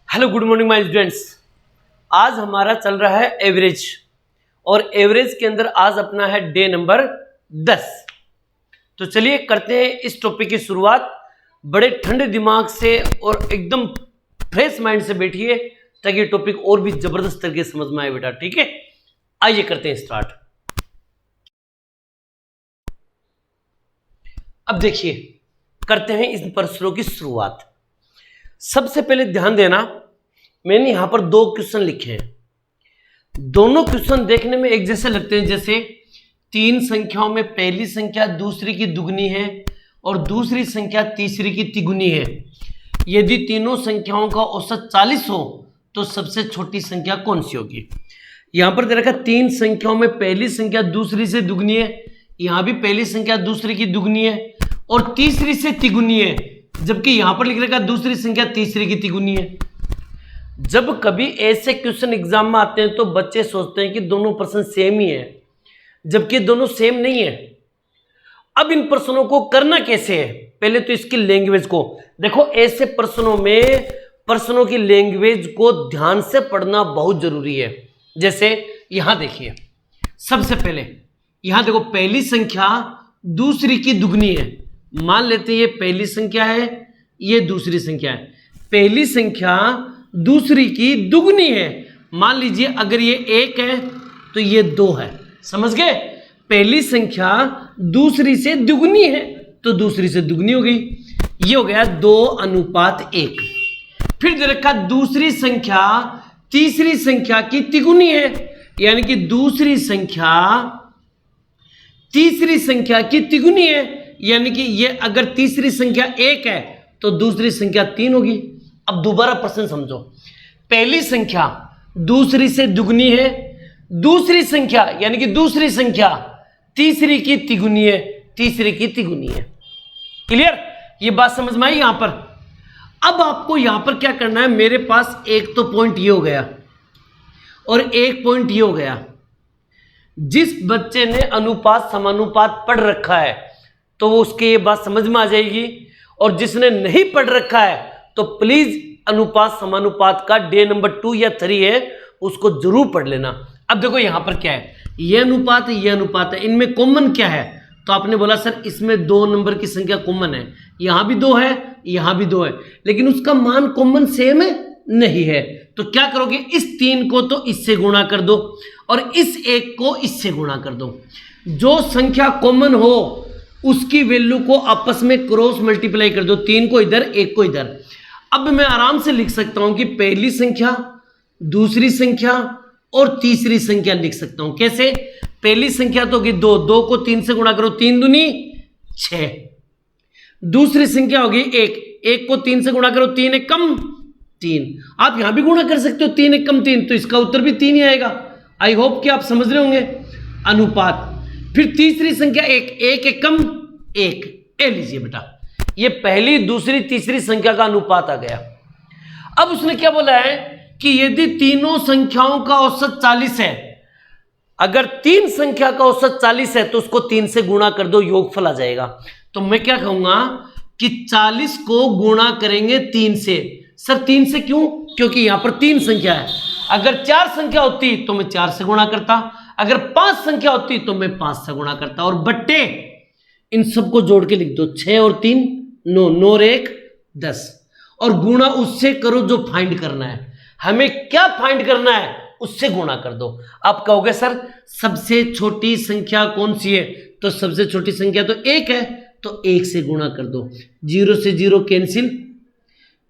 Hello good morning my students. आज हमारा चल रहा है एवरेज और एवरेज के अंदर आज अपना है डे नंबर 10। तो चलिए करते हैं इस टॉपिक की शुरुआत। बड़े ठंडे दिमाग से और एकदम फ्रेश माइंड से बैठिए ताकि टॉपिक और भी जबरदस्त तरीके से समझ में आए बेटा। ठीक है, आइए करते हैं स्टार्ट। अब देखिए करते हैं इस प्रश्नों की शुरुआत। सबसे पहले ध्यान देना, मैंने यहां पर दो क्वेश्चन लिखे हैं। दोनों क्वेश्चन देखने में एक जैसे लगते हैं, जैसे तीन संख्याओं में पहली संख्या दूसरी की दुगनी है और दूसरी संख्या तीसरी की तिगुनी है। यदि तीनों संख्याओं का औसत 40 हो तो सबसे छोटी संख्या कौन सी होगी। यहां पर दे रखा तीन संख्याओं में पहली संख्या दूसरी से दुगनी है, यहां भी पहली संख्या दूसरी की दुगनी है और तीसरी से तिगुनी है, जबकि यहां पर लिख रखा दूसरी संख्या तीसरी की तिगुनी है। जब कभी ऐसे क्वेश्चन एग्जाम में आते हैं तो बच्चे सोचते हैं कि दोनों प्रश्न सेम ही है, जबकि दोनों सेम नहीं है। अब इन प्रश्नों को करना कैसे है, पहले तो इसकी लैंग्वेज को देखो। ऐसे प्रश्नों में प्रश्नों की लैंग्वेज को ध्यान से पढ़ना बहुत जरूरी है। जैसे यहां देखिए, सबसे पहले यहां देखो पहली संख्या दूसरी की दुगनी है। मान लेते हैं ये पहली संख्या है, ये दूसरी संख्या है। पहली संख्या दूसरी की दुगनी है। मान लीजिए अगर ये 1 है तो ये 2 है। समझ गए? पहली संख्या दूसरी से दुगनी है तो दूसरी से दुगनी हो गई। ये हो गया 2:1। फिर दे रखा दूसरी संख्या तीसरी संख्या की तिगुनी है, यानी कि दूसरी संख्या तीसरी संख्या की तिगुनी है, यानी कि ये अगर तीसरी संख्या 1 है तो दूसरी संख्या 3 होगी। अब दोबारा प्रश्न समझो, पहली संख्या दूसरी से दुगनी है, दूसरी संख्या यानी कि दूसरी संख्या तीसरी की तिगुनी है, तीसरी की तिगुनी है। क्लियर? ये बात समझ में आई यहां पर। अब आपको यहां पर क्या करना है, मेरे पास एक तो पॉइंट ये हो गया और एक पॉइंट ये हो गया। जिस बच्चे ने अनुपात समानुपात पढ़ रखा है तो वो उसके ये बात समझ में आ जाएगी, और जिसने नहीं पढ़ रखा है तो प्लीज अनुपात समानुपात का डे नंबर 2 या 3 है उसको जरूर पढ़ लेना। अब देखो यहां पर क्या है, ये अनुपात है, ये अनुपात है, इनमें कॉमन क्या है? तो आपने बोला सर इसमें 2 नंबर की संख्या कॉमन है, यहां भी 2 है, यहां भी 2 है, लेकिन उसका मान कॉमन सेम है नहीं है। तो क्या करोगे, इस 3 को तो इससे गुणा कर दो और इस 1 को इससे गुणा कर दो। जो संख्या कॉमन हो उसकी वैल्यू को आपस में क्रॉस मल्टीप्लाई कर दो, 3 को इधर 1 को इधर। अब मैं आराम से लिख सकता हूं कि पहली संख्या दूसरी संख्या और तीसरी संख्या लिख सकता हूं। कैसे? पहली संख्या तो होगी 2, 2 को 3 से गुणा करो, 3 दूनी 6। दूसरी संख्या होगी 1, 1 को 3 से गुणा करो, 3 एक कम 3। आप यहां भी गुणा कर सकते हो, 3 एक कम 3, तो इसका उत्तर भी 3 ही आएगा। आई होप कि आप समझ रहे होंगे। अनुपात। फिर तीसरी संख्या 1, 1 एक कम 1। ए लीजिए बेटा, ये पहली दूसरी तीसरी संख्या का अनुपात आ गया। अब उसने क्या बोला है कि यदि तीनों संख्याओं का औसत 40 है, अगर 3 संख्या का औसत 40 है तो उसको 3 से गुणा कर दो, योगफल आ जाएगा। तो मैं क्या कहूंगा कि 40 को गुणा करेंगे 3 से। सर 3 से क्यों? क्योंकि यहां पर 3 संख्या है। अगर 4 संख्या होती तो मैं 4 से गुणा करता, अगर 5 संख्या होती तो मैं 5 से गुणा करता। और बट्टे इन सबको जोड़ के लिख दो, 6 और 3 9, 9 और 1 10, और गुणा उससे करो जो फाइंड करना है। हमें क्या फाइंड करना है, उससे गुणा कर दो। आप कहोगे सर सबसे छोटी संख्या कौन सी है, तो सबसे छोटी संख्या तो 1 है, तो 1 से गुणा कर दो। 0 से 0 कैंसिल,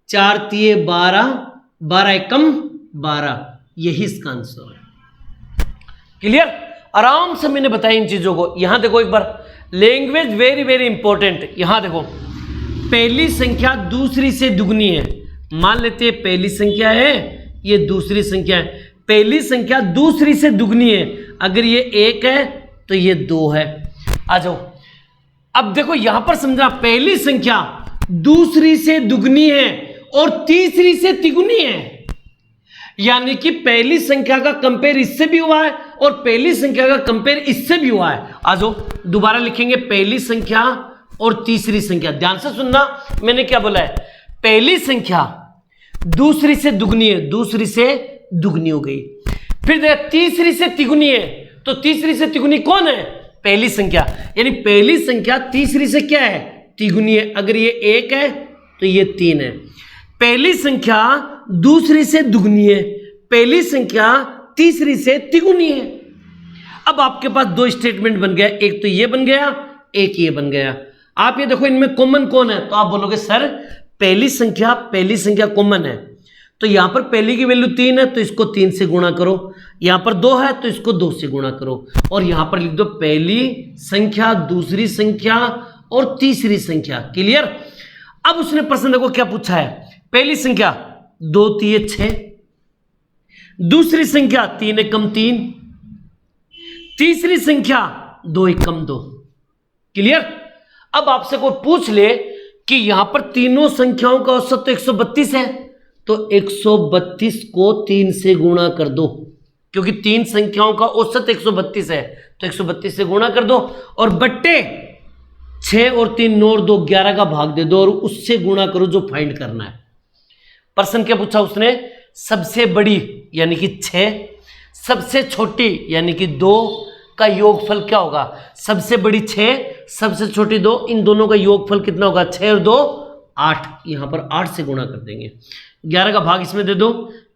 4 3 12, 12 एकम 12, यही इसका आंसर है। क्लियर? आराम से मैंने बताया इन चीजों को। यहां देखो एक बार, लैंग्वेज वेरी वेरी इंपॉर्टेंट। यहां देखो पहली संख्या दूसरी से दुगनी है। मान लेते हैं पहली संख्या है, ये दूसरी संख्या है। पहली संख्या दूसरी से दुगनी है, अगर ये 1 है तो ये 2 है। आ जाओ, अब देखो यहां पर समझा, पहली संख्या दूसरी से दुगनी है और तीसरी से तिगुनी है, यानी कि पहली संख्या का कंपेयर इससे भी हुआ है और पहली संख्या का कंपेयर इससे भी हुआ है। आ जाओ दोबारा लिखेंगे, पहली संख्या और तीसरी संख्या। ध्यान से सुनना, मैंने क्या बोला है, पहली संख्या दूसरी से दुगनी है, दूसरी से दुगनी हो गई। फिर देखा तीसरी से तिगुनी है, तो तीसरी से तिगुनी कौन है? पहली संख्या। यानी पहली संख्या तीसरी से क्या है? तिगुनी है। अगर ये 1 है तो ये 3 है। पहली संख्या दूसरी से दुगनी है, पहली संख्या तीसरी से तिगुनी है। अब आपके पास दो स्टेटमेंट बन गया, एक तो ये बन गया, एक ये बन गया। आप ये देखो इनमें कॉमन कौन है, तो आप बोलोगे सर पहली संख्या कॉमन है, तो यहां पर पहली की वैल्यू 3 है तो इसको 3 से गुणा करो, यहां पर 2 है तो इसको 2 से गुणा करो, और यहां पर लिख दो पहली संख्या, दूसरी संख्या और तीसरी संख्या। क्लियर? अब उसने प्रश्न देखो क्या पूछा है। पहली संख्या 2 3 6, दूसरी संख्या 3 एकम 3, तीसरी संख्या 2 एकम 2। क्लियर? अब आपसे कोई पूछ ले कि यहां पर तीनों संख्याओं का औसत तो 132 है, तो 132 को 3 से गुणा कर दो, क्योंकि तीन संख्याओं का औसत 132 है, तो 132 से गुणा कर दो, और बट्टे 6 और 3 9 और 2 11 का भाग दे दो, और उससे गुणा करो जो फाइंड करना है। प्रश्न क्या पूछा उसने? सबसे बड़ी यानी कि 6, सबसे छोटी यानी कि 2 का योगफल क्या होगा? सबसे बड़ी 6, सबसे छोटी 2, इन दोनों का योगफल कितना होगा? 6 और 2 8, यहां पर 8 से गुणा कर देंगे। 11 का भाग इसमें दे दो,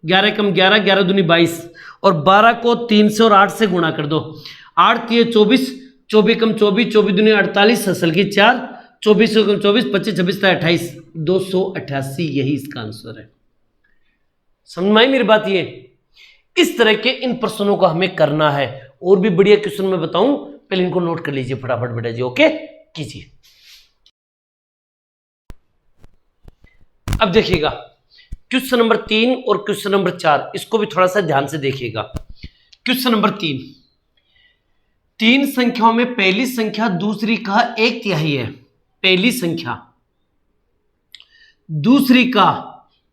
11 कम 11, 11 दूनी 22, और 12 को 3 से और 8 से गुणा कर दो। 8 3 24, 24 कम 24, 24 दूनी 48, असल की 4, 24 कम 24, 25 26 28, 288, यही इसका आंसर है। समझ में आई मेरी बात? ये इस तरह के इन प्रश्नों को हमें करना है। और भी बढ़िया क्वेश्चन मैं बताऊं, पहले इनको नोट कर लीजिए फटाफट बेटा जी। ओके कीजिए। अब देखिएगा क्वेश्चन नंबर 3 और क्वेश्चन नंबर 4, इसको भी थोड़ा सा ध्यान से देखिएगा। क्वेश्चन नंबर 3, 3 संख्याओं में पहली संख्या दूसरी का 1/3 है। पहली संख्या दूसरी का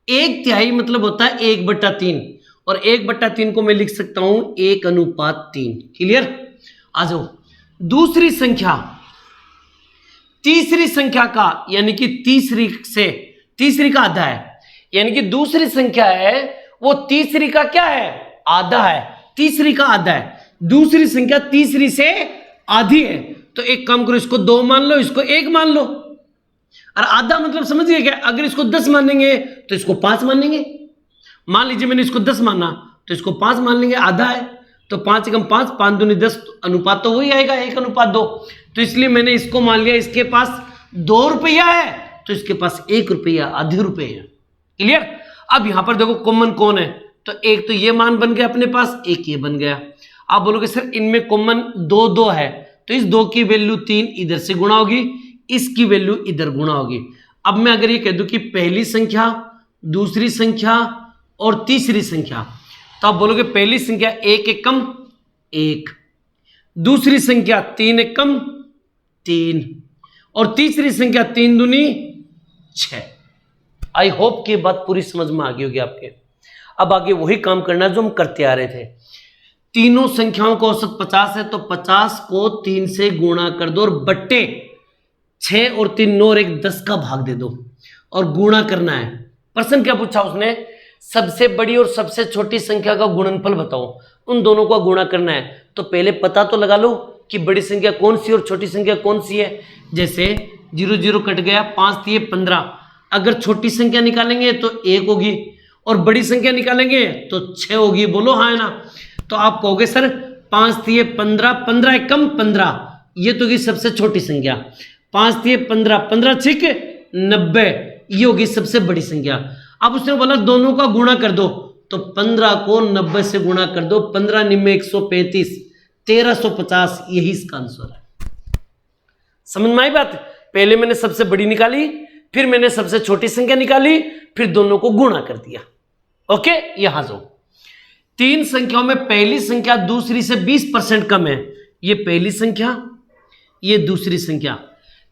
1/3 मतलब होता है 1/3, और 1/3 को मैं लिख सकता हूं 1:3। क्लियर? आ जाओ। दूसरी संख्या तीसरी संख्या का यानी कि तीसरी का आधा है, यानी कि दूसरी संख्या है वो तीसरी का क्या है? आधा है। तीसरी का आधा है, दूसरी संख्या तीसरी से आधी है, तो एक काम करो, इसको 2 मान लो, इसको 1 मान लो। और आधा मतलब समझिए क्या? अगर इसको 10 मानेंगे तो इसको 5 मानेंगे। मान लीजिए मैंने इसको 10 माना तो इसको 5 मान लेंगे, आधा है, तो 5 एकम 5, 5 दूनी 10, अनुपात तो वही आएगा 1:2। तो इसलिए मैंने इसको मान लिया इसके पास 2 रुपया है, तो इसके पास 1 रुपया, आधे रुपये है। क्लियर? अब यहां पर देखो कॉमन कौन है, तो एक तो ये मान बन गया अपने पास, एक ये बन गया। आप बोलोगे सर इनमें कॉमन 2 2 है, तो इस 2 की वैल्यू 3 इधर से गुणा होगी, इसकी वैल्यू इधर गुणा होगी। अब मैं अगर ये कह दूं कि पहली संख्या, दूसरी संख्या और तीसरी संख्या, तो आप बोलोगे पहली संख्या 1 एकम 1, दूसरी संख्या 3 एकम 3, और तीसरी संख्या 3 दूनी 6। आई होप कि बात पूरी समझ में आ गई होगी आपके। अब आगे वही काम करना है जो हम करते आ रहे थे। तीनों संख्याओं का औसत 50 है, तो 50 को 3 से गुणा कर दो, और बट्टे 6 और 3 9 और 1 10 का भाग दे दो, और गुणा करना है। प्रश्न क्या पूछा उसने? सबसे बड़ी और सबसे छोटी संख्या का गुणनफल बताओ, उन दोनों का गुणा करना है। तो पहले पता तो लगा लो कि बड़ी संख्या कौन सी और छोटी संख्या कौन सी है। जैसे 0 0 कट गया, 5 3 15, अगर छोटी संख्या निकालेंगे तो 1 होगी, और बड़ी संख्या निकालेंगे तो 6 होगी। बोलो हाँ है ना? तो आप कहोगे सर 5 3 15, 15 एकम 15, ये तो होगी सबसे छोटी संख्या। 5 3 15, 15 6 90, ये होगी सबसे बड़ी संख्या। अब उसने बोला दोनों का गुणा कर दो, तो 15 को 90 से गुणा कर दो, 15 निम्न 135, 1350, यही इसका आंसर है। समझ में आई बात? पहले मैंने सबसे बड़ी निकाली, फिर मैंने सबसे छोटी संख्या निकाली, फिर दोनों को गुणा कर दिया। ओके, यहां जाओ। 3 संख्याओं में पहली संख्या दूसरी से 20% कम है। ये पहली संख्या, ये दूसरी संख्या।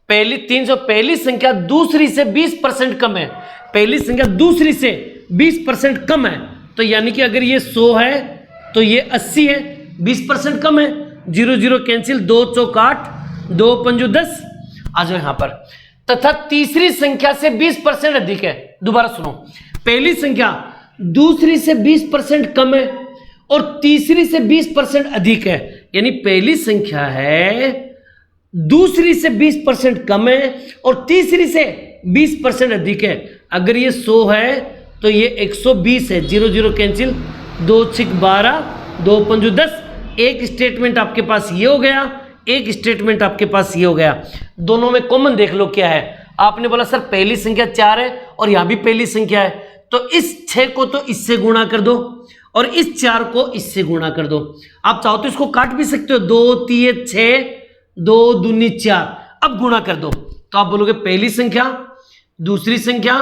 पहली संख्या दूसरी से 20% कम है। पहली संख्या दूसरी से 20% कम है, तो यानी कि अगर ये 100 है तो ये 80 है, 20% कम है। 0 0 कैंसिल, 2 चौक 8, 2 पंजो 10। आ जाओ यहां पर। तथा तीसरी संख्या से 20% अधिक है। दोबारा सुनो, पहली संख्या दूसरी से 20% कम है और तीसरी से 20% अधिक है, यानी पहली संख्या है दूसरी से 20% कम है और तीसरी से 20% अधिक है। अगर ये 100 है तो ये 120 है। 0 0 कैंसिल, 2 6 12, 2 5 10। एक स्टेटमेंट आपके पास ये हो गया, एक स्टेटमेंट आपके पास ये हो गया। दोनों में कॉमन देख लो क्या है। आपने बोला सर पहली संख्या 4 है और यहां भी पहली संख्या है, तो इस 6 को तो इससे गुणा कर दो और इस 4 को इससे गुणा कर दो। आप चाहो तो इसको काट भी सकते हो, 2 3 6, 2 दूनी 4। अब गुणा कर दो तो आप बोलोगे पहली संख्या, दूसरी संख्या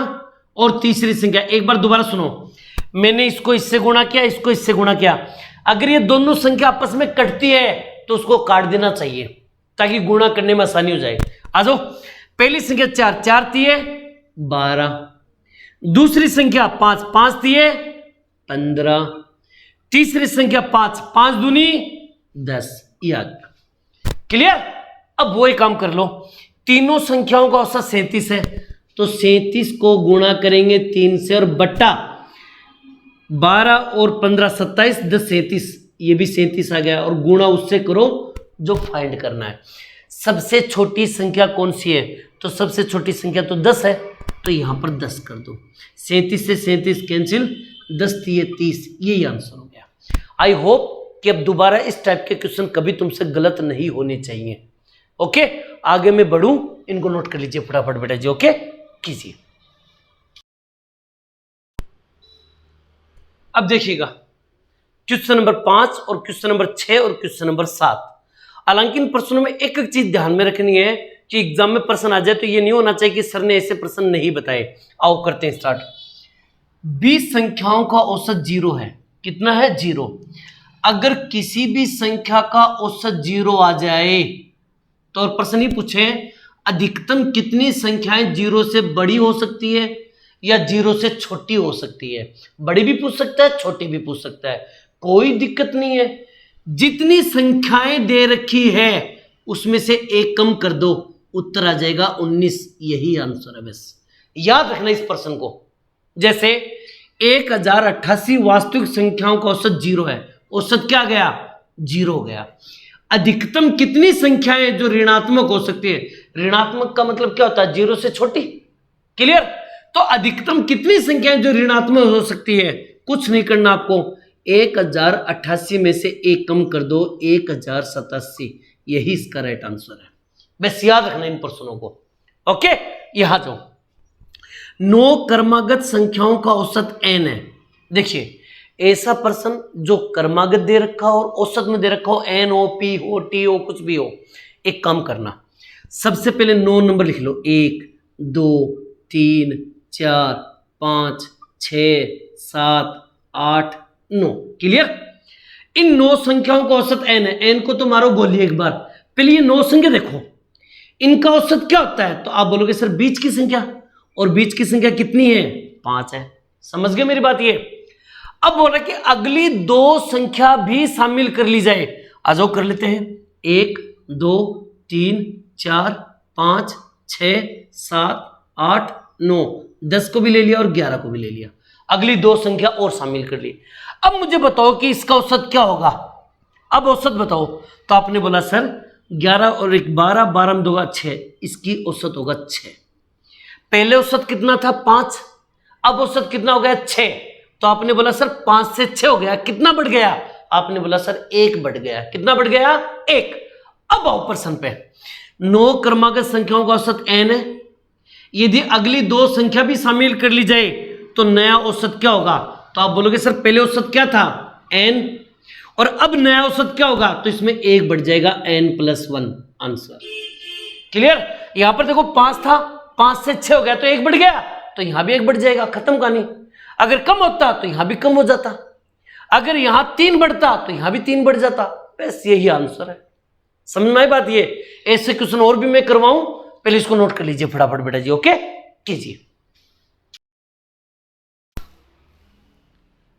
और तीसरी संख्या। एक बार दोबारा सुनो, मैंने इसको इससे गुणा किया, इसको इससे गुणा किया। अगर ये दोनों संख्या आपस में कटती है तो उसको काट देना चाहिए ताकि गुणा करने में आसानी हो जाए। आ जाओ, पहली संख्या 4, 4 तिये 12, दूसरी संख्या 5, 5 तिये 15, तीसरी संख्या 5, 5 दूनी 10। याद क्लियर? अब वो एक काम कर लो, तीनों संख्याओं का औसत 37 है, तो 37 को गुणा करेंगे 3 से और बट्टा 12 और 15 27, 10 37, ये भी 37 आ गया और गुणा उससे करो जो फाइंड करना है। सबसे छोटी संख्या कौन सी है? तो सबसे छोटी संख्या तो 10 है, तो यहां पर 10 कर दो। 37 से 37 कैंसिल, 10 3 30, यही आंसर हो गया। आई होप कि अब दोबारा इस टाइप के क्वेश्चन कभी तुमसे गलत नहीं होने चाहिए। ओके, आगे मैं बढ़ूं, इनको नोट कर लीजिए फटाफट बेटा जी। ओके कीजिए। अब देखिएगा क्वेश्चन नंबर 5 और क्वेश्चन नंबर 6 और क्वेश्चन नंबर 7। हालांकि इन प्रश्नों में एक एक चीज ध्यान में रखनी है कि एग्जाम में प्रश्न आ जाए तो ये नहीं होना चाहिए कि सर ने ऐसे प्रश्न नहीं बताए। आओ करते हैं स्टार्ट। 20 संख्याओं का औसत 0 है। कितना है? 0। अगर किसी भी संख्या का औसत 0 आ जाए तो और प्रश्न ही पूछे अधिकतम कितनी संख्याएं 0 से बड़ी हो सकती है या 0 से छोटी हो सकती है। बड़ी भी पूछ सकता है, छोटी भी पूछ सकता है, कोई दिक्कत नहीं है। जितनी संख्याएं दे रखी है उसमें से एक कम कर दो, उत्तर आ जाएगा 19। यही आंसर है। बस याद रखना इस प्रश्न को। जैसे 1088 वास्तविक संख्याओं का औसत 0 है, औसत क्या गया? 0 गया। अधिकतम कितनी संख्याएं जो ऋणात्मक हो सकती है? ऋणात्मक का मतलब क्या होता है? 0 से छोटी। क्लियर? तो अधिकतम कितनी संख्याएं जो ऋणात्मक हो सकती है? कुछ नहीं करना आपको, 1088 में से एक कम कर दो, 1087। यही इसका राइट आंसर है। बस याद रखना इन प्रश्नों को। ओके, यहां जाओ। 9 क्रमागत संख्याओं का औसत n है। देखिए, ऐसा प्रश्न जो क्रमागत दे रखा हो और औसत में दे रखा हो, n हो, p हो, t हो, कुछ भी हो, एक काम करना, सबसे पहले 9 नंबर लिख लो। 1 2 3 4 5 6 7 8 9। क्लियर? इन 9 संख्याओं का औसत n है। n को तो मारो गोली एक बार। पहले ये 9 संख्या देखो, इनका औसत क्या होता है? तो आप बोलोगे सर बीच की संख्या, और बीच की संख्या कितनी है? 5 है। समझ गए मेरी बात? ये अब बोल रहा है कि अगली 2 संख्या भी शामिल कर ली जाए। आ जाओ कर लेते हैं। 1 2 3 4 5 6 7 8 9, 10 को भी ले लिया और 11 को भी ले लिया। अगली 2 संख्या और शामिल कर ली। अब मुझे बताओ कि इसका औसत क्या होगा। अब औसत बताओ। तो आपने बोला सर 11 और 1 12, 12 में 2 6, इसकी औसत होगा 6। पहले औसत कितना था? 5। अब औसत कितना हो गया? 6। तो आपने बोला सर 5 से 6 हो गया, कितना बढ़ गया? आपने बोला सर 1 बढ़ गया। कितना बढ़ गया? 1। अब आओ प्रश्न पे। 9 क्रमागत संख्याओं का औसत n है। यदि अगली 2 संख्या भी शामिल कर ली जाए तो नया औसत क्या होगा? तो आप बोलोगे सर पहले औसत क्या था? n, और अब नया औसत क्या होगा? तो इसमें 1 बढ़ जाएगा, n+1 आंसर। क्लियर? यहां पर देखो 5 था, 5 से 6 हो गया तो 1 बढ़ गया, तो यहां भी 1 बढ़ जाएगा। खत्म कहानी। अगर कम होता तो यहां भी कम हो जाता, अगर यहां 3 बढ़ता तो यहां भी 3 बढ़ जाता। बस यही आंसर है। समझ में आई बात? ये ऐसे क्वेश्चन और भी मैं करवाऊं, पहले इसको नोट कर लीजिए फटाफट बेटा जी। ओके कीजिए।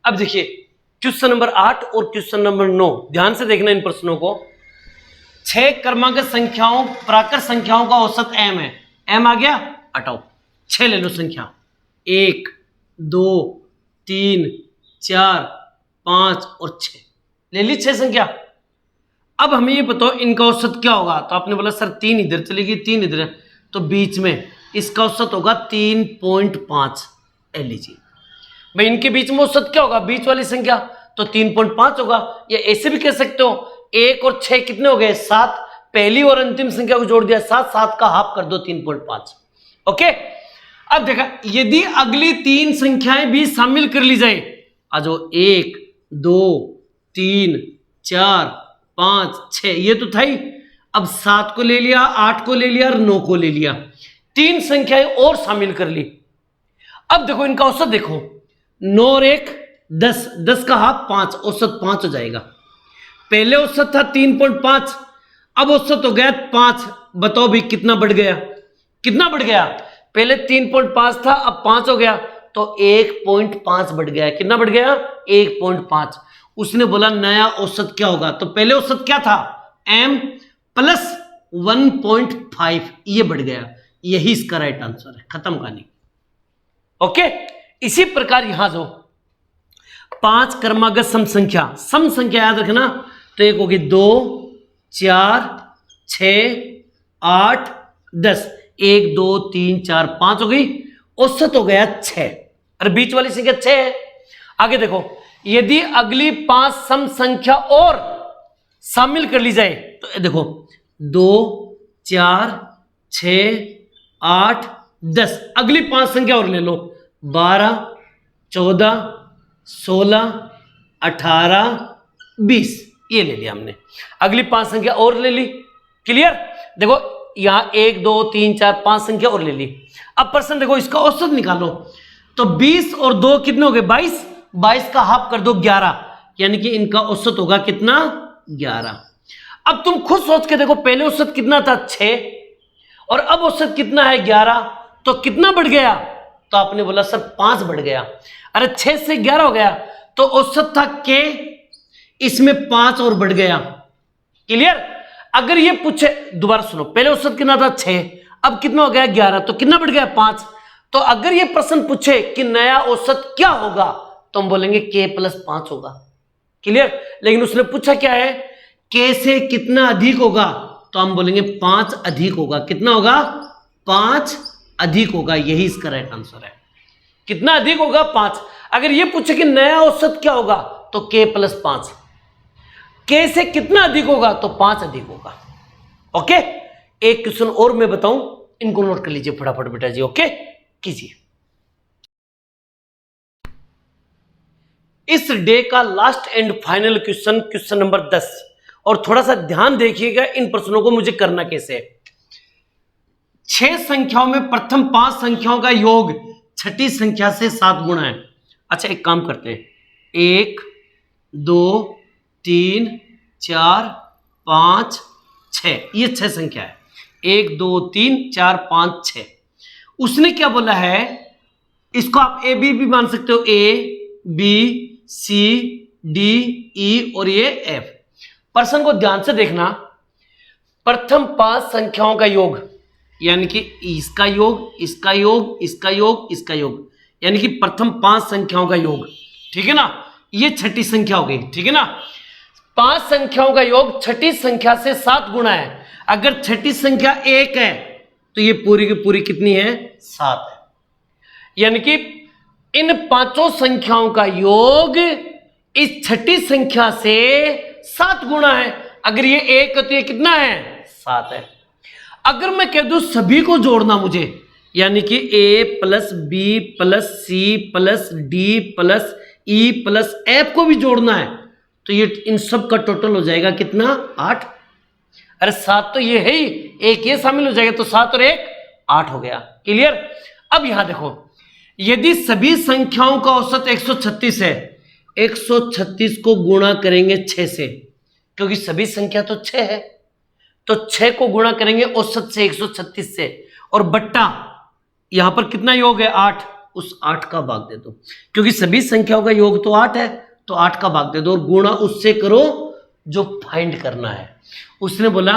अब देखिए क्वेश्चन नंबर 8 और क्वेश्चन नंबर 9, ध्यान से देखना इन प्रश्नों को। 6 क्रमागत संख्याओं, प्राकृत संख्याओं का औसत m है। m आ गया, हटाओ। 6 ले लो संख्या। 1 2 3 4 5 और 6 ले ली 6 संख्या। अब हमें ये बताओ इनका औसत क्या होगा। तो आपने बोला सर 3 इधर चली गई 3 इधर, तो बीच में इसका औसत होगा 3.5। लीजिए भाई इनके बीच में औसत क्या होगा, बीच वाली संख्या, तो 3.5 होगा। या ऐसे भी कह सकते हो 1 और 6 कितने हो गए 7, पहली और अंतिम संख्या को जोड़ दिया 7, 7 का हाफ कर दो 3.5। ओके, अब देखा यदि अगली 3 संख्याएं भी शामिल कर ली जाए, आ जाओ 1 2 3 4 5 6, ये तो था ही। अब 7 को ले लिया, 8 को ले लिया और 9 को ले लिया, 3 संख्याएं और शामिल कर ली। अब देखो इनका औसत देखो, 9 और 1 10, 10 का हाफ 5, औसत 5 हो जाएगा। पहले औसत था 3.5, अब औसत हो गया 5। बताओ भाई कितना बढ़ गया, कितना बढ़ गया, पहले 3.5 था अब 5 हो गया, तो 1.5 बढ़ गया। कितना बढ़ गया 1.5। उसने बोला नया औसत क्या होगा, तो पहले औसत क्या था m प्लस 1.5, ये बढ़ गया। यही इसका राइट आंसर है, खत्म कहानी। ओके, इसी प्रकार यहां जो 5 क्रमागत सम संख्या याद रखना, तो एक होगी 2 4 6 8 10, 1 2 3 4 5 हो गई, औसत हो गया 6, और बीच वाली संख्या 6 है। आगे देखो यदि अगली 5 सम संख्या और शामिल कर ली जाए, तो देखो 2 4 6 8 10, अगली 5 संख्या और ले लो, 12 14 16 18 20, ये ले लिया हमने, अगली 5 संख्या और ले ली। क्लियर, देखो यहां 1 2 3 4 5 संख्या और ले ली। अब प्रश्न देखो इसका औसत निकालो, तो 20 और 2 कितने हो गए 22, 22 का हाफ कर दो 11, यानी कि इनका औसत होगा कितना 11। अब तुम खुद सोच के देखो पहले औसत कितना था 6 और अब औसत कितना है 11, तो कितना बढ़ गया, तो आपने बोला सर 5 बढ़ गया। अरे 6 से 11 हो गया, तो औसत था k, इसमें 5 और बढ़ गया। क्लियर, अगर ये पूछे, दोबारा सुनो, पहले औसत कितना था 6, अब कितना हो गया 11, तो कितना बढ़ गया 5। तो अगर ये प्रश्न पूछे कि नया औसत क्या होगा, तो हम बोलेंगे k प्लस 5 होगा। क्लियर, लेकिन उसने पूछा क्या है k से कितना अधिक होगा, तो हम बोलेंगे 5 अधिक होगा। कितना होगा 5 अधिक होगा, यही इसका राइट आंसर है। कितना अधिक होगा 5। अगर ये पूछे कि नया औसत क्या होगा, तो k प्लस 5, k से कितना अधिक होगा, तो 5 अधिक होगा। ओके, एक क्वेश्चन और मैं बताऊं, इनको नोट कर लीजिए फटाफट बेटा जी। ओके कीजिए, इस डे का last and final question, question number 10, और थोड़ा सा ध्यान देखिएगा इन प्रश्नों को मुझे करना कैसे है। 6 संख्याओं में प्रथम 5 संख्याओं का योग छठी संख्या से 7 गुना है। अच्छा एक काम करते हैं, 1 2 3 4 5 6, ये 6 संख्या है, 1 2 3 4 5 6। उसने क्या बोला है, इसको आप ए बी भी मान सकते हो, A B C D E और ये एफ। प्रश्न को ध्यान से देखना, प्रथम 5 संख्याओं का योग, यानी कि इसका योग इसका योग इसका योग इसका योग, यानी कि प्रथम 5 संख्याओं का योग, ठीक है ना, ये छठी संख्या हो गई। ठीक है ना, 5 संख्याओं का योग छठी संख्या से 7 गुना है। अगर छठी संख्या 1 है तो ये पूरी की पूरी कितनी है 7 है, यानी कि इन 5 संख्याओं का योग इस छठी संख्या से 7 गुना है। अगर ये 1 है तो ये कितना है 7 है। अगर मैं कह दूं सभी को जोड़ना मुझे, यानी कि a plus B plus C plus D plus E plus F को भी जोड़ना है, तो ये इन सब का टोटल हो जाएगा कितना 8। अरे 7 तो ये है ही, एक ये शामिल हो जाएगा, तो 7 और 1 8 हो गया। क्लियर। अब यहां देखो, यदि सभी संख्याओं का औसत 136 है, 136 को गुणा करेंगे 6 से, क्योंकि सभी संख्या तो 6 है, तो 6 को गुणा करेंगे औसत से 136 से, और बट्टा यहां पर कितना योग है 8, उस 8 का भाग दे दो, क्योंकि सभी संख्याओं का योग तो 8 है, तो 8 का भाग दे दो और गुणा उससे करो जो फाइंड करना है। उसने बोला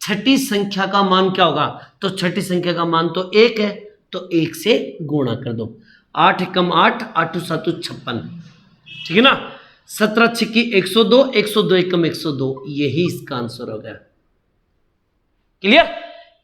छठी संख्या का मान क्या होगा, तो छठी संख्या का मान तो 1 है, तो 1 से गुणा कर दो। 8 एकम 8, 8 7 56, ठीक है ना। 17 छिक्की 102, 102 एकम 102, यही इसका आंसर हो गया। क्लियर?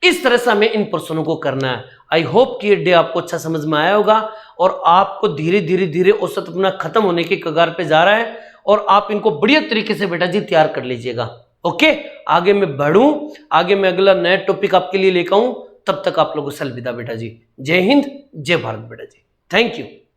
इस तरह से हमें इन प्रश्नों को करना है। आई होप कि ये डे आपको अच्छा समझ में आया होगा और आपको धीरे धीरे धीरे औसत अपना खत्म होने के कगार पे जा रहा है और आप इनको बढ़िया तरीके से बेटा जी तैयार कर लीजिएगा। ओके, आगे मैं बढ़ूं, आगे मैं अगला नया टॉपिक आपके लिए लेकर आऊं। तब तक आप लोगों से अलविदा बेटा जी। जय हिंद, जय भारत बेटा जी। Thank you.